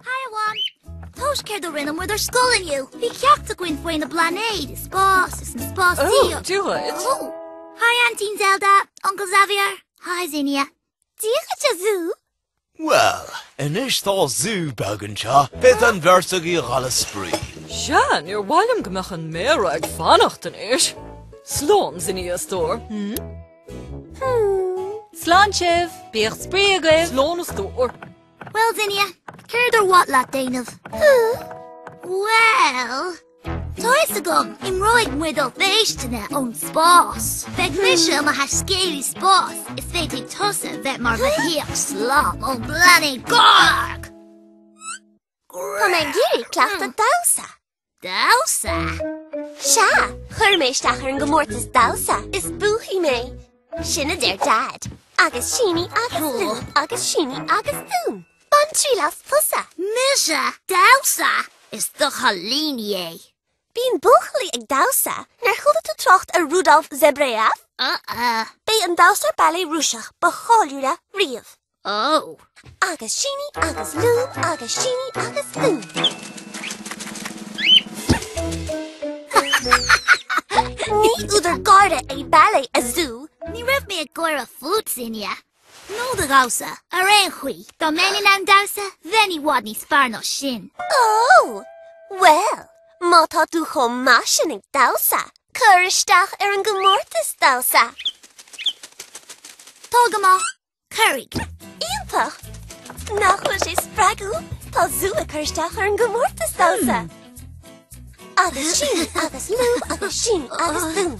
Hiawan. Tosh ceir do rinne muidir scoiliniu. Bhí ceacht a gcuin faoin na blanéid. Spás is na spás tío. Oh, dúid. Oh. Hi, Auntie Zelda. Uncle Xavier. Hi, Zinnia. Díocha zoo? Well, inis tá zú began seo, bit an bhearsa í ghala sprí. Sean, you're bhailim gomach an méra ag fannacht an ish. Slán sin í a stór. Slán sibh, bíocht sprí agaibh. Slán a stór. Well, Zinnia, ceir what lá déanamh? Well, tois a gum, im roiig muidal féistena ón spás. Beg misha ma ha scéirí spás, is féidir tosa bheith mar bheith slám ón blané gorg. Tá mé géirí cleacht a Damhsa. Damhsa? Se, chuir mé isteach ar an gomórtas Damhsa, is buachaí mé. Sinna déir dad, agus síní agus lú, agus síní agus dún. Ban trí las pusa. Misha, Damhsa is do chalíní. Bíon buachaí ag Damhsa, nar chuda tú trocht a Rudolf Zebreaf? Bé an Damhsa bailé rúiseach ba cháiliúla riamh. Oh. Agus síní agus lú, agus síní agus dún. Ní údar garda é bailé a zoo. Ní raibh mé a gcóir a flút Zinnia. No the Damhsa, a réon chuí, dá menin an Damhsa, bheith wad ní sparno sin. Oh, well, má tá tú chom másin ag Damhsa, chuir isteach ar an gomórtas Damhsa. Tógamá, Curig. Ionfach, nach chuil sé spregú, tá zoo a chuir isteach ar an gomórtas Damhsa. Agus síní, agus lú, agus síní, agus dún.